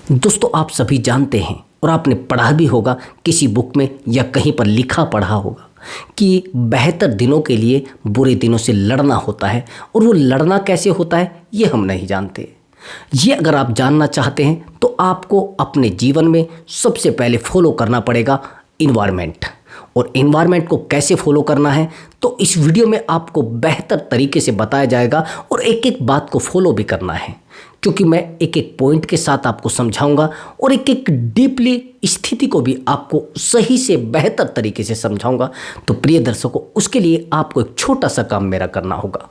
दोस्तों, आप सभी जानते हैं और आपने पढ़ा भी होगा किसी बुक में या कहीं पर लिखा पढ़ा होगा कि बेहतर दिनों के लिए बुरे दिनों से लड़ना होता है। और वो लड़ना कैसे होता है ये हम नहीं जानते। ये अगर आप जानना चाहते हैं तो आपको अपने जीवन में सबसे पहले फॉलो करना पड़ेगा इन्वायरमेंट। और इन्वायरमेंट को कैसे फॉलो करना है तो इस वीडियो में आपको बेहतर तरीके से बताया जाएगा और एक एक बात को फॉलो भी करना है, क्योंकि मैं एक एक पॉइंट के साथ आपको समझाऊंगा और एक एक डीपली स्थिति को भी आपको सही से बेहतर तरीके से समझाऊंगा। तो प्रिय दर्शकों, उसके लिए आपको एक छोटा सा काम मेरा करना होगा।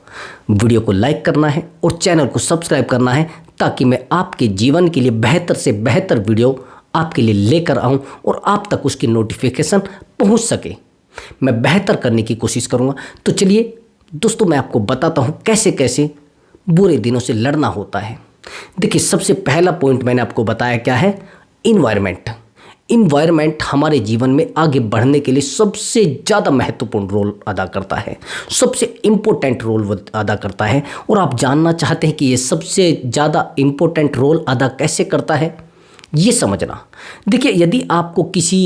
वीडियो को लाइक करना है और चैनल को सब्सक्राइब करना है, ताकि मैं आपके जीवन के लिए बेहतर से बेहतर वीडियो आपके लिए लेकर आऊं और आप तक उसकी नोटिफिकेशन पहुंच सके। मैं बेहतर करने की कोशिश करूंगा। तो चलिए दोस्तों, मैं आपको बताता हूं कैसे कैसे बुरे दिनों से लड़ना होता है। देखिए, सबसे पहला पॉइंट मैंने आपको बताया क्या है, इन्वायरमेंट। इन्वायरमेंट हमारे जीवन में आगे बढ़ने के लिए सबसे ज़्यादा महत्वपूर्ण रोल अदा करता है, सबसे इम्पोर्टेंट रोल अदा करता है। और आप जानना चाहते हैं कि ये सबसे ज़्यादा इम्पोर्टेंट रोल अदा कैसे करता है, ये समझना। देखिए, यदि आपको किसी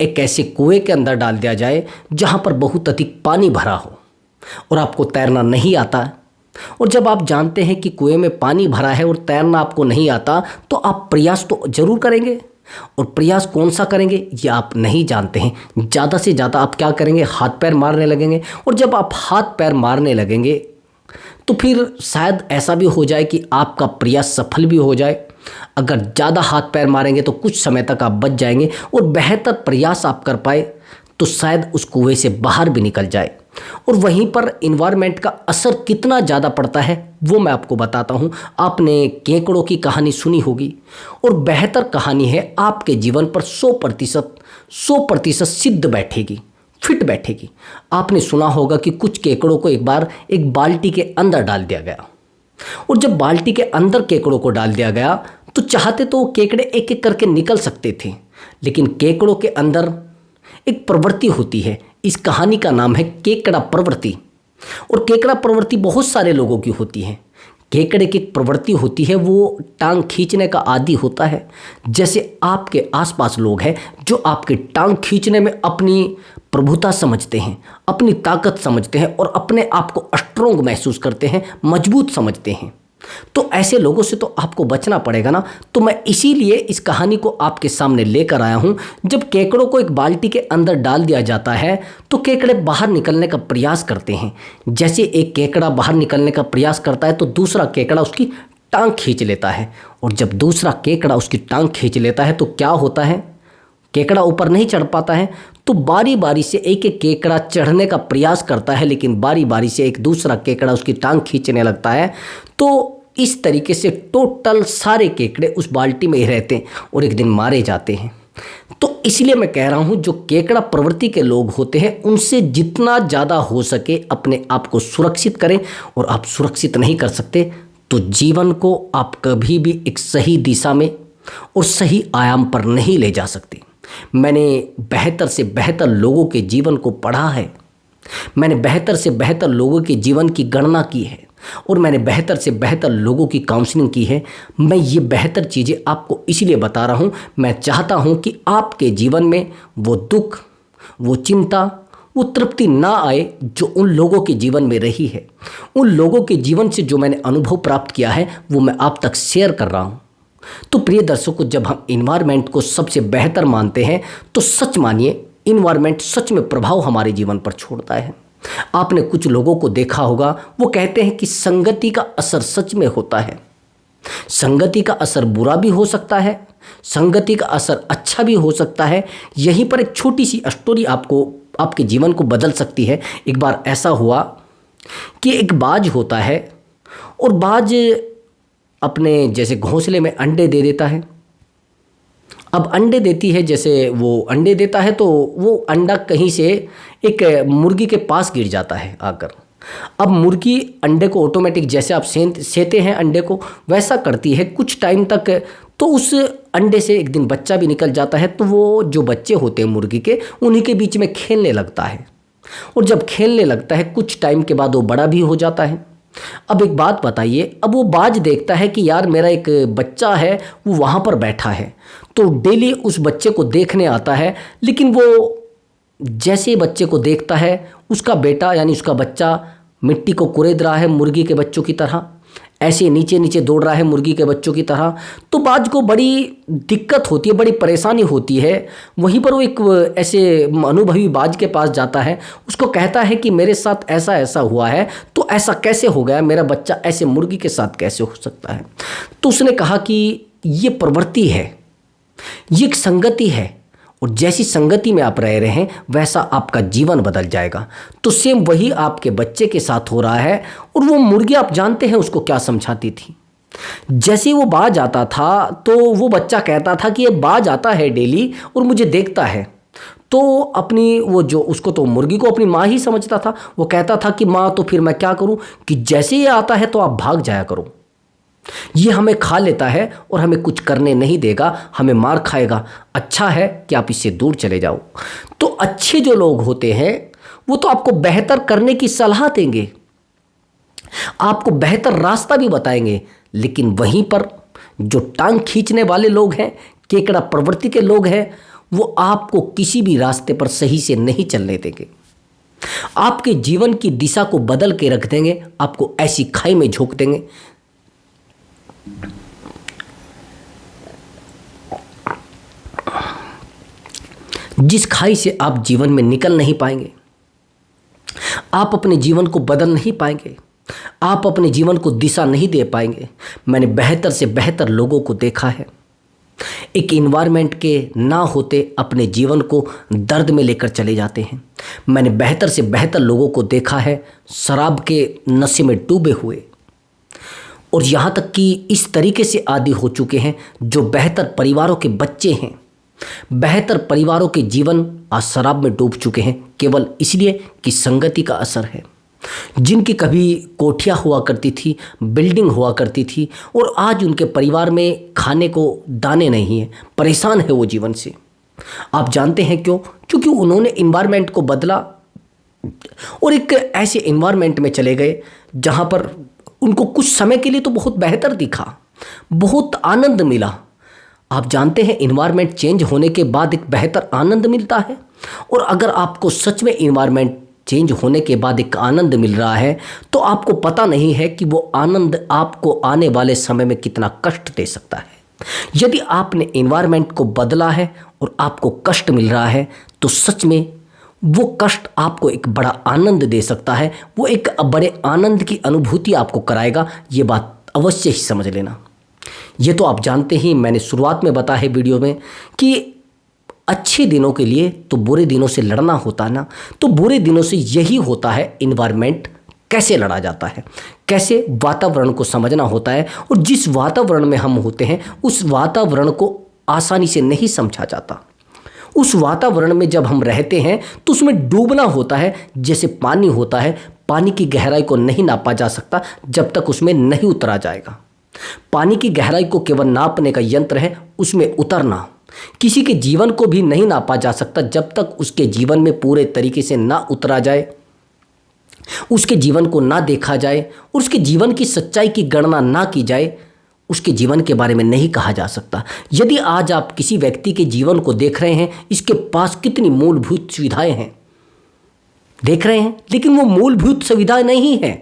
एक ऐसे कुएं के अंदर डाल दिया जाए जहाँ पर बहुत अधिक पानी भरा हो और आपको तैरना नहीं आता, और जब आप जानते हैं कि कुएं में पानी भरा है और तैरना आपको नहीं आता, तो आप प्रयास तो जरूर करेंगे। और प्रयास कौन सा करेंगे ये आप नहीं जानते हैं। ज़्यादा से ज़्यादा आप क्या करेंगे, हाथ पैर मारने लगेंगे। और जब आप हाथ पैर मारने लगेंगे तो फिर शायद ऐसा भी हो जाए कि आपका प्रयास सफल भी हो जाए। अगर ज़्यादा हाथ पैर मारेंगे तो कुछ समय तक आप बच जाएंगे और बेहतर प्रयास आप कर पाए तो शायद उस कुएं से बाहर भी निकल जाए। और वहीं पर इन्वायरमेंट का असर कितना ज़्यादा पड़ता है वो मैं आपको बताता हूँ। आपने केकड़ों की कहानी सुनी होगी, और बेहतर कहानी है आपके जीवन पर 100% सिद्ध बैठेगी, फिट बैठेगी। आपने सुना होगा कि कुछ केकड़ों को एक बार एक बाल्टी के अंदर डाल दिया गया, और जब बाल्टी के अंदर केकड़ों को डाल दिया गया तो चाहते तो वो केकड़े एक एक करके निकल सकते थे, लेकिन केकड़ों के अंदर एक प्रवृत्ति होती है। इस कहानी का नाम है केकड़ा प्रवृत्ति। और केकड़ा प्रवृत्ति बहुत सारे लोगों की होती है। केकड़े की प्रवृत्ति होती है, वो टांग खींचने का आदी होता है। जैसे आपके आसपास लोग हैं जो आपकी टांग खींचने में अपनी प्रभुता समझते हैं, अपनी ताकत समझते हैं और अपने आप को स्ट्रोंग महसूस करते हैं, मजबूत समझते हैं। तो ऐसे लोगों से तो आपको बचना पड़ेगा ना। तो मैं इसीलिए इस कहानी को आपके सामने लेकर आया हूं। जब केकड़ों को एक बाल्टी के अंदर डाल दिया जाता है तो केकड़े बाहर निकलने का प्रयास करते हैं। जैसे एक केकड़ा बाहर निकलने का प्रयास करता है तो दूसरा केकड़ा उसकी टांग खींच लेता है, और जब दूसरा केकड़ा उसकी टांग खींच लेता है तो क्या होता है, केकड़ा ऊपर नहीं चढ़ पाता है। तो बारी बारी से एक एक केकड़ा चढ़ने का प्रयास करता है, लेकिन बारी बारी से एक दूसरा केकड़ा उसकी टांग खींचने लगता है। तो इस तरीके से टोटल सारे केकड़े उस बाल्टी में ही रहते हैं और एक दिन मारे जाते हैं। तो इसलिए मैं कह रहा हूं, जो केकड़ा प्रवृत्ति के लोग होते हैं उनसे जितना ज़्यादा हो सके अपने आप को सुरक्षित करें। और आप सुरक्षित नहीं कर सकते तो जीवन को आप कभी भी एक सही दिशा में और सही आयाम पर नहीं ले जा सकते। मैंने बेहतर से बेहतर लोगों के जीवन को पढ़ा है, मैंने बेहतर से बेहतर लोगों के जीवन की गणना की है, और मैंने बेहतर से बेहतर लोगों की काउंसलिंग की है। मैं ये बेहतर चीज़ें आपको इसलिए बता रहा हूँ, मैं चाहता हूँ कि आपके जीवन में वो दुख, वो चिंता, वो तृप्ति ना आए जो उन लोगों के जीवन में रही है। उन लोगों के जीवन से जो मैंने अनुभव प्राप्त किया है वो मैं आप तक शेयर कर रहा हूँ। तो प्रिय दर्शकों, जब हम इन्वायरमेंट को सबसे बेहतर मानते हैं तो सच मानिए इन्वायरमेंट सच में प्रभाव हमारे जीवन पर छोड़ता है। आपने कुछ लोगों को देखा होगा, वो कहते हैं कि संगति का असर सच में होता है। संगति का असर बुरा भी हो सकता है, संगति का असर अच्छा भी हो सकता है। यहीं पर एक छोटी सी स्टोरी आपको आपके जीवन को बदल सकती है। एक बार ऐसा हुआ कि एक बाज होता है, और बाज अपने जैसे घोंसले में अंडे दे देता है। अब अंडे देती है, जैसे वो अंडे देता है तो वो अंडा कहीं से एक मुर्गी के पास गिर जाता है आकर। अब मुर्गी अंडे को ऑटोमेटिक, जैसे आप सेते हैं अंडे को, वैसा करती है कुछ टाइम तक। तो उस अंडे से एक दिन बच्चा भी निकल जाता है। तो वो जो बच्चे होते हैं मुर्गी के, उन्हीं के बीच में खेलने लगता है। और जब खेलने लगता है कुछ टाइम के बाद वो बड़ा भी हो जाता है। अब एक बात बताइए, अब वो बाज देखता है कि यार मेरा एक बच्चा है वो वहाँ पर बैठा है, तो डेली उस बच्चे को देखने आता है। लेकिन वो जैसे ही बच्चे को देखता है, उसका बेटा यानी उसका बच्चा मिट्टी को कुरेद रहा है मुर्गी के बच्चों की तरह, ऐसे नीचे नीचे दौड़ रहा है मुर्गी के बच्चों की तरह, तो बाज को बड़ी दिक्कत होती है, बड़ी परेशानी होती है। वहीं पर वो एक ऐसे अनुभवी बाज के पास जाता है, उसको कहता है कि मेरे साथ ऐसा ऐसा हुआ है, तो ऐसा कैसे हो गया, मेरा बच्चा ऐसे मुर्गी के साथ कैसे हो सकता है। तो उसने कहा कि ये प्रवृत्ति है, ये एक संगति है, और जैसी संगति में आप रह रहे हैं वैसा आपका जीवन बदल जाएगा। तो सेम वही आपके बच्चे के साथ हो रहा है। और वो मुर्गी आप जानते हैं उसको क्या समझाती थी। जैसे वो बाज आता था तो वो बच्चा कहता था कि ये बाज आता है डेली और मुझे देखता है, तो अपनी वो जो उसको तो मुर्गी को अपनी माँ ही समझता था। वो कहता था कि माँ तो फिर मैं क्या करूँ कि जैसे ये आता है तो आप भाग जाया करो, ये हमें खा लेता है और हमें कुछ करने नहीं देगा, हमें मार खाएगा, अच्छा है कि आप इससे दूर चले जाओ। तो अच्छे जो लोग होते हैं वो तो आपको बेहतर करने की सलाह देंगे, आपको बेहतर रास्ता भी बताएंगे। लेकिन वहीं पर जो टांग खींचने वाले लोग हैं, केकड़ा प्रवृत्ति के लोग हैं, वो आपको किसी भी रास्ते पर सही से नहीं चलने देंगे, आपके जीवन की दिशा को बदल के रख देंगे, आपको ऐसी खाई में झोंक देंगे जिस खाई से आप जीवन में निकल नहीं पाएंगे, आप अपने जीवन को बदल नहीं पाएंगे, आप अपने जीवन को दिशा नहीं दे पाएंगे। मैंने बेहतर से बेहतर लोगों को देखा है, एक इन्वायरमेंट के ना होते अपने जीवन को दर्द में लेकर चले जाते हैं। मैंने बेहतर से बेहतर लोगों को देखा है शराब के नशे में डूबे हुए, और यहाँ तक कि इस तरीके से आदी हो चुके हैं जो बेहतर परिवारों के बच्चे हैं, बेहतर परिवारों के जीवन आज शराब में डूब चुके हैं, केवल इसलिए कि संगति का असर है। जिनकी कभी कोठियाँ हुआ करती थी, बिल्डिंग हुआ करती थी, और आज उनके परिवार में खाने को दाने नहीं हैं, परेशान है वो जीवन से। आप जानते हैं क्यों? क्योंकि उन्होंने इन्वायरमेंट को बदला और एक ऐसे इन्वायरमेंट में चले गए जहाँ पर उनको कुछ समय के लिए तो बहुत बेहतर दिखा, बहुत आनंद मिला। आप जानते हैं इन्वायरमेंट चेंज होने के बाद एक बेहतर आनंद मिलता है। और अगर आपको सच में इन्वायरमेंट चेंज होने के बाद एक आनंद मिल रहा है, तो आपको पता नहीं है कि वो आनंद आपको आने वाले समय में कितना कष्ट दे सकता है। यदि आपने इन्वायरमेंट को बदला है और आपको कष्ट मिल रहा है, तो सच में वो कष्ट आपको एक बड़ा आनंद दे सकता है, वो एक बड़े आनंद की अनुभूति आपको कराएगा। ये बात अवश्य ही समझ लेना। ये तो आप जानते ही, मैंने शुरुआत में बताया है वीडियो में कि अच्छे दिनों के लिए तो बुरे दिनों से लड़ना होता ना, तो बुरे दिनों से यही होता है इन्वायरमेंट कैसे लड़ा जाता है, कैसे वातावरण को समझना होता है। और जिस वातावरण में हम होते हैं उस वातावरण को आसानी से नहीं समझा जाता। उस वातावरण में जब हम रहते हैं तो उसमें डूबना होता है। जैसे पानी होता है, पानी की गहराई को नहीं नापा जा सकता जब तक उसमें नहीं उतरा जाएगा। पानी की गहराई को केवल नापने का यंत्र है उसमें उतरना। किसी के जीवन को भी नहीं नापा जा सकता जब तक उसके जीवन में पूरे तरीके से ना उतरा जाए, उसके जीवन को ना देखा जाए और उसके जीवन की सच्चाई की गणना ना की जाए, उसके जीवन के बारे में नहीं कहा जा सकता। यदि आज आप किसी व्यक्ति के जीवन को देख रहे हैं, इसके पास कितनी मूलभूत सुविधाएं हैं देख रहे हैं, लेकिन वो मूलभूत सुविधाएं नहीं हैं।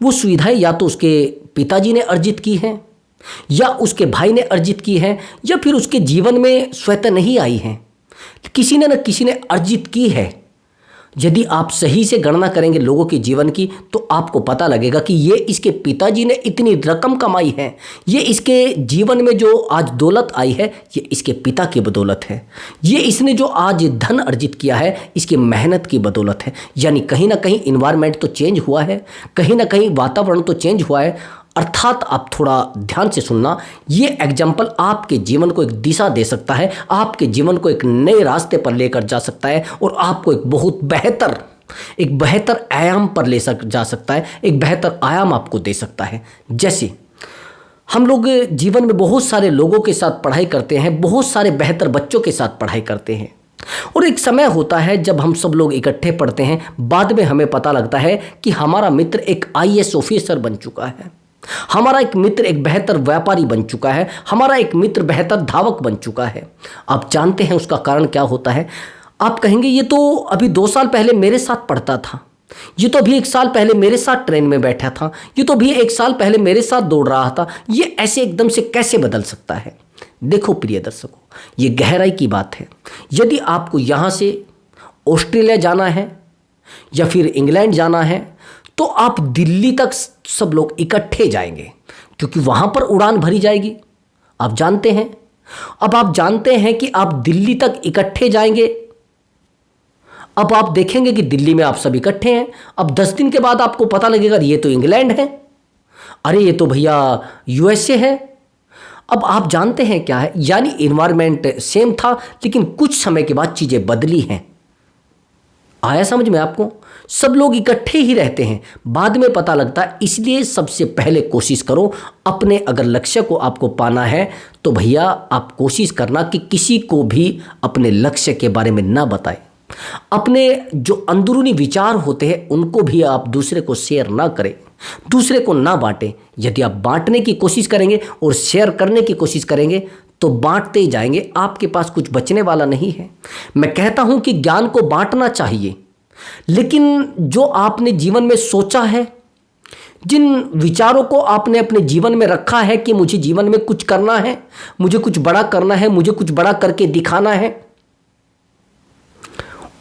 वो सुविधाएं या तो उसके पिताजी ने अर्जित की हैं, या उसके भाई ने अर्जित की है, या फिर उसके जीवन में स्वतः नहीं आई हैं, किसी ने न किसी ने अर्जित की है। यदि आप सही से गणना करेंगे लोगों के जीवन की, तो आपको पता लगेगा कि ये इसके पिताजी ने इतनी रकम कमाई है, ये इसके जीवन में जो आज दौलत आई है ये इसके पिता की बदौलत है, ये इसने जो आज धन अर्जित किया है इसकी मेहनत की बदौलत है। यानी कहीं ना कहीं इन्वायरमेंट तो चेंज हुआ है, कहीं ना कहीं वातावरण तो चेंज हुआ है। अर्थात आप थोड़ा ध्यान से सुनना, ये एग्जाम्पल आपके जीवन को एक दिशा दे सकता है, आपके जीवन को एक नए रास्ते पर लेकर जा सकता है, और आपको एक बहुत एक बेहतर आयाम पर जा सकता है, एक बेहतर आयाम आपको दे सकता है। जैसे हम लोग जीवन में बहुत सारे लोगों के साथ पढ़ाई करते हैं, बहुत सारे बेहतर बच्चों के साथ पढ़ाई करते हैं, और एक समय होता है जब हम सब लोग इकट्ठे पढ़ते हैं, बाद में हमें पता लगता है कि हमारा मित्र एक आईएएस ऑफिसर बन चुका है, हमारा एक मित्र एक बेहतर व्यापारी बन चुका है, हमारा एक मित्र बेहतर धावक बन चुका है। आप जानते हैं उसका कारण क्या होता है? आप कहेंगे ये तो अभी 2 साल पहले मेरे साथ पढ़ता था, ये तो अभी 1 साल पहले मेरे साथ ट्रेन में बैठा था, ये तो अभी 1 साल पहले मेरे साथ दौड़ रहा था, ये ऐसे एकदम से कैसे बदल सकता है? देखो प्रिय दर्शकों, ये गहराई की बात है। यदि आपको यहाँ से ऑस्ट्रेलिया जाना है या फिर इंग्लैंड जाना है तो आप दिल्ली तक सब लोग इकट्ठे जाएंगे, क्योंकि वहाँ पर उड़ान भरी जाएगी। आप जानते हैं, अब आप जानते हैं कि आप दिल्ली तक इकट्ठे जाएंगे। अब आप देखेंगे कि दिल्ली में आप सब इकट्ठे हैं। अब 10 दिन के बाद आपको पता लगेगा ये तो इंग्लैंड है, अरे ये तो भैया यूएसए है। अब आप जानते हैं क्या है, यानी इन्वायरमेंट सेम था, लेकिन कुछ समय के बाद चीज़ें बदली हैं। आया समझ में आपको? सब लोग इकट्ठे ही रहते हैं, बाद में पता लगता है। इसलिए सबसे पहले कोशिश करो अपने, अगर लक्ष्य को आपको पाना है तो भैया आप कोशिश करना कि किसी को भी अपने लक्ष्य के बारे में ना बताएं। अपने जो अंदरूनी विचार होते हैं उनको भी आप दूसरे को शेयर ना करें, दूसरे को ना बांटें। यदि आप बांटने की कोशिश करेंगे और शेयर करने की कोशिश करेंगे तो बांटते ही जाएंगे, आपके पास कुछ बचने वाला नहीं है। मैं कहता हूं कि ज्ञान को बांटना चाहिए, लेकिन जो आपने जीवन में सोचा है, जिन विचारों को आपने अपने जीवन में रखा है कि मुझे जीवन में कुछ करना है, मुझे कुछ बड़ा करना है, मुझे कुछ बड़ा करके दिखाना है,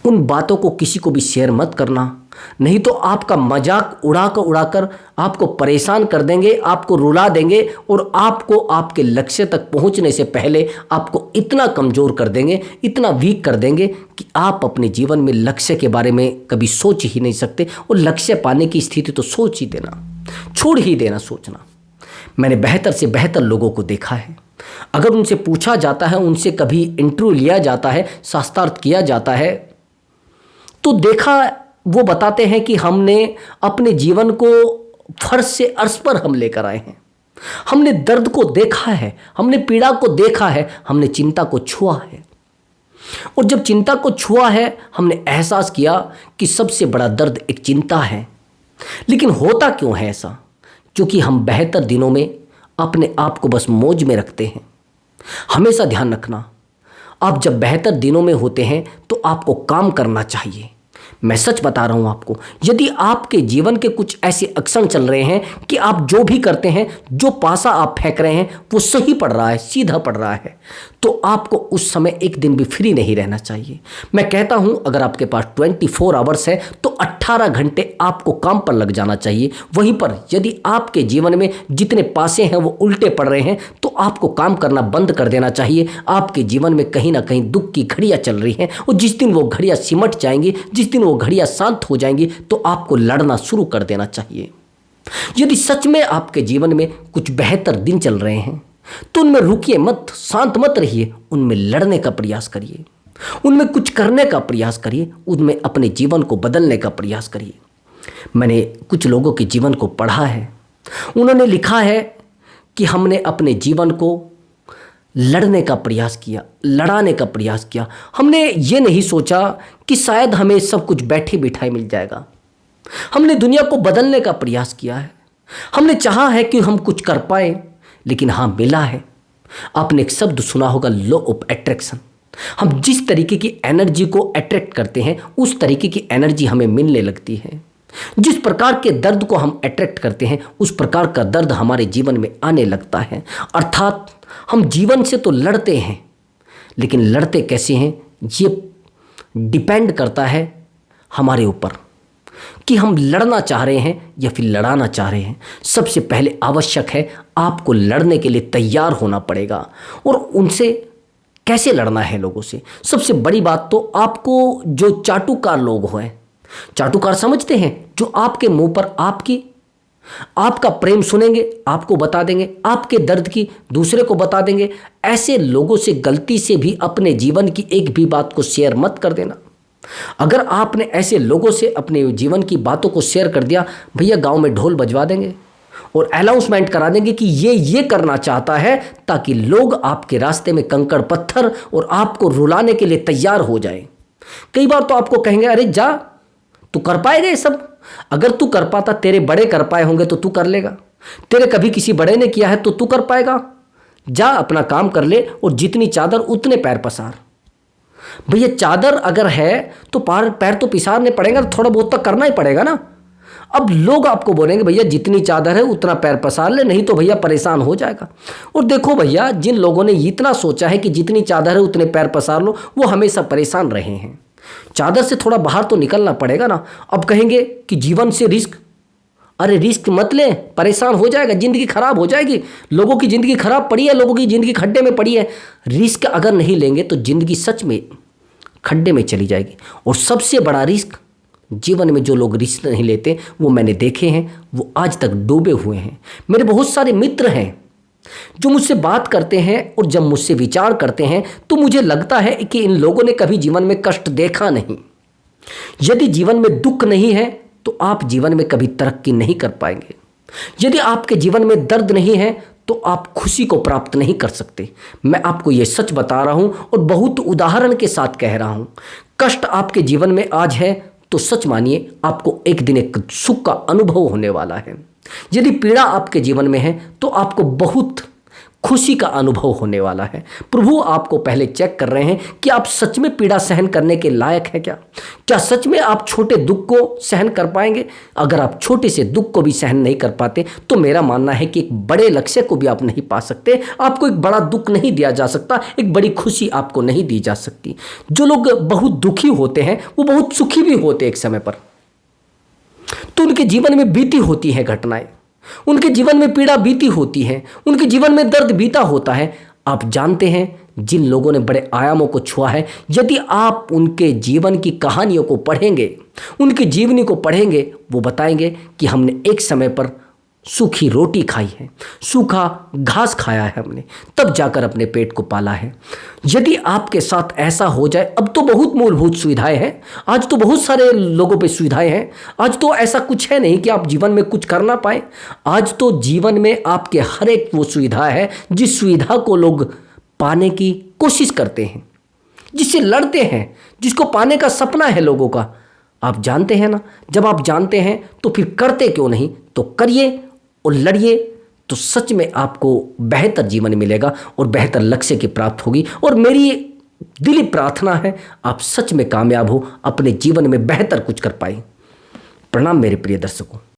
उन बातों को किसी को भी शेयर मत करना, नहीं तो आपका मजाक उड़ाकर आपको परेशान कर देंगे, आपको रुला देंगे और आपको आपके लक्ष्य तक पहुंचने से पहले आपको इतना कमज़ोर कर देंगे, इतना वीक कर देंगे कि आप अपने जीवन में लक्ष्य के बारे में कभी सोच ही नहीं सकते। और लक्ष्य पाने की स्थिति तो सोच ही देना, छोड़ ही देना सोचना। मैंने बेहतर से बेहतर लोगों को देखा है, अगर उनसे पूछा जाता है, उनसे कभी इंटरव्यू लिया जाता है, शास्त्रार्थ किया जाता है, तो देखा वो बताते हैं कि हमने अपने जीवन को फर्श से अर्श पर हम लेकर आए हैं। हमने दर्द को देखा है, हमने पीड़ा को देखा है, हमने चिंता को छुआ है। और जब चिंता को छुआ है, हमने एहसास किया कि सबसे बड़ा दर्द एक चिंता है। लेकिन होता क्यों है ऐसा? क्योंकि हम बेहतर दिनों में अपने आप को बस मौज में रखते हैं। हमेशा ध्यान रखना, आप जब बेहतर दिनों में होते हैं तो आपको काम करना चाहिए। मैं सच बता रहा हूं आपको, यदि आपके जीवन के कुछ ऐसे अक्षण चल रहे हैं कि आप जो भी करते हैं, जो पासा आप फेंक रहे हैं वो सही पड़ रहा है, सीधा पड़ रहा है, तो आपको उस समय एक दिन भी फ्री नहीं रहना चाहिए। मैं कहता हूं अगर आपके पास 24 आवर्स है तो 18 घंटे आपको काम पर लग जाना चाहिए। वहीं पर यदि आपके जीवन में जितने पासे हैं वो उल्टे पड़ रहे हैं तो आपको काम करना बंद कर देना चाहिए। आपके जीवन में कहीं ना कहीं दुख की घड़ियां चल रही हैं और जिस दिन वो घड़ियां सिमट जाएंगी, जिस दिन वो घड़ियां शांत हो जाएंगी, तो आपको लड़ना शुरू कर देना चाहिए। यदि सच में आपके जीवन में कुछ बेहतर दिन चल रहे हैं तो उनमें रुकिए मत, शांत मत रहिए, उनमें लड़ने का प्रयास करिए, उनमें कुछ करने का प्रयास करिए, उनमें अपने जीवन को बदलने का प्रयास करिए। मैंने कुछ लोगों के जीवन को पढ़ा है, उन्होंने लिखा है कि हमने अपने जीवन को लड़ने का प्रयास किया, लड़ाने का प्रयास किया। हमने ये नहीं सोचा कि शायद हमें सब कुछ बैठे बिठाए मिल जाएगा। हमने दुनिया को बदलने का प्रयास किया है, हमने चाहा है कि हम कुछ कर पाए, लेकिन हाँ मिला है। आपने एक शब्द सुना होगा, लॉ ऑफ अट्रैक्शन। हम जिस तरीके की एनर्जी को अट्रैक्ट करते हैं उस तरीके की एनर्जी हमें मिलने लगती है। जिस प्रकार के दर्द को हम अट्रैक्ट करते हैं उस प्रकार का दर्द हमारे जीवन में आने लगता है। अर्थात हम जीवन से तो लड़ते हैं, लेकिन लड़ते कैसे हैं ये डिपेंड करता है हमारे ऊपर कि हम लड़ना चाह रहे हैं या फिर लड़ाना चाह रहे हैं। सबसे पहले आवश्यक है आपको लड़ने के लिए तैयार होना पड़ेगा। और उनसे कैसे लड़ना है लोगों से? सबसे बड़ी बात तो आपको जो चाटुकार लोग हैं, चाटुकार समझते हैं, जो आपके मुंह पर आपका प्रेम सुनेंगे, आपको बता देंगे, आपके दर्द की दूसरे को बता देंगे, ऐसे लोगों से गलती से भी अपने जीवन की एक भी बात को शेयर मत कर देना। अगर आपने ऐसे लोगों से अपने जीवन की बातों को शेयर कर दिया, भैया गांव में ढोल बजवा देंगे और अनाउंसमेंट करा देंगे कि ये करना चाहता है, ताकि लोग आपके रास्ते में कंकड़ पत्थर और आपको रुलाने के लिए तैयार हो जाए। कई बार तो आपको कहेंगे, अरे जा, तू कर पाएगा ये सब? अगर तू कर पाता, तेरे बड़े कर पाए होंगे तो तू कर लेगा। तेरे कभी किसी बड़े ने किया है तो तू कर पाएगा। जा अपना काम कर ले और जितनी चादर उतने पैर पसार। भैया चादर अगर है तो पैर तो पिसारने पड़ेगा, थोड़ा बहुत तो करना ही पड़ेगा ना। अब लोग आपको बोलेंगे भैया जितनी चादर है उतना पैर पसार ले, नहीं तो भैया परेशान हो जाएगा। और देखो भैया, जिन लोगों ने इतना सोचा है कि जितनी चादर है उतने पैर पसार लो, वो हमेशा परेशान रहे हैं। चादर से थोड़ा बाहर तो निकलना पड़ेगा ना। अब कहेंगे कि जीवन से रिस्क, अरे रिस्क मत ले, परेशान हो जाएगा, ज़िंदगी खराब हो जाएगी। लोगों की ज़िंदगी खराब पड़ी है, लोगों की ज़िंदगी खड्डे में पड़ी है। रिस्क अगर नहीं लेंगे तो ज़िंदगी सच में खड्डे में चली जाएगी। और सबसे बड़ा रिस्क जीवन में जो लोग रिस्क नहीं लेते वो मैंने देखे हैं, वो आज तक डूबे हुए हैं। मेरे बहुत सारे मित्र हैं जो मुझसे बात करते हैं और जब मुझसे विचार करते हैं तो मुझे लगता है कि इन लोगों ने कभी जीवन में कष्ट देखा नहीं। यदि जीवन में दुख नहीं है तो आप जीवन में कभी तरक्की नहीं कर पाएंगे। यदि आपके जीवन में दर्द नहीं है तो आप खुशी को प्राप्त नहीं कर सकते। मैं आपको ये सच बता रहा हूँ और बहुत उदाहरण के साथ कह रहा हूँ। कष्ट आपके जीवन में आज है तो सच मानिए आपको एक दिन एक सुख का अनुभव होने वाला है। यदि पीड़ा आपके जीवन में है तो आपको बहुत खुशी का अनुभव होने वाला है। प्रभु आपको पहले चेक कर रहे हैं कि आप सच में पीड़ा सहन करने के लायक है क्या सच में आप छोटे दुख को सहन कर पाएंगे? अगर आप छोटे से दुख को भी सहन नहीं कर पाते तो मेरा मानना है कि एक बड़े लक्ष्य को भी आप नहीं पा सकते। आपको एक बड़ा दुख नहीं दिया जा सकता, एक बड़ी खुशी आपको नहीं दी जा सकती। जो लोग बहुत दुखी होते हैं वो बहुत सुखी भी होते एक समय पर, तो उनके जीवन में बीती होती है घटनाएं, उनके जीवन में पीड़ा बीती होती है, उनके जीवन में दर्द बीता होता है। आप जानते हैं जिन लोगों ने बड़े आयामों को छुआ है, यदि आप उनके जीवन की कहानियों को पढ़ेंगे, उनकी जीवनी को पढ़ेंगे, वो बताएंगे कि हमने एक समय पर सूखी रोटी खाई है, सूखा घास खाया है हमने, तब जाकर अपने पेट को पाला है। यदि आपके साथ ऐसा हो जाए, अब तो बहुत मूलभूत सुविधाएं हैं, आज तो बहुत सारे लोगों पे सुविधाएं हैं। आज तो ऐसा कुछ है नहीं कि आप जीवन में कुछ कर ना पाए। आज तो जीवन में आपके हर एक वो सुविधा है जिस सुविधा को लोग पाने की कोशिश करते हैं, जिससे लड़ते हैं, जिसको पाने का सपना है लोगों का। आप जानते हैं ना, जब आप जानते हैं तो फिर करते क्यों नहीं? तो करिए और लड़िए, तो सच में आपको बेहतर जीवन मिलेगा और बेहतर लक्ष्य की प्राप्त होगी। और मेरी दिली प्रार्थना है आप सच में कामयाब हो, अपने जीवन में बेहतर कुछ कर पाए। प्रणाम मेरे प्रिय दर्शकों।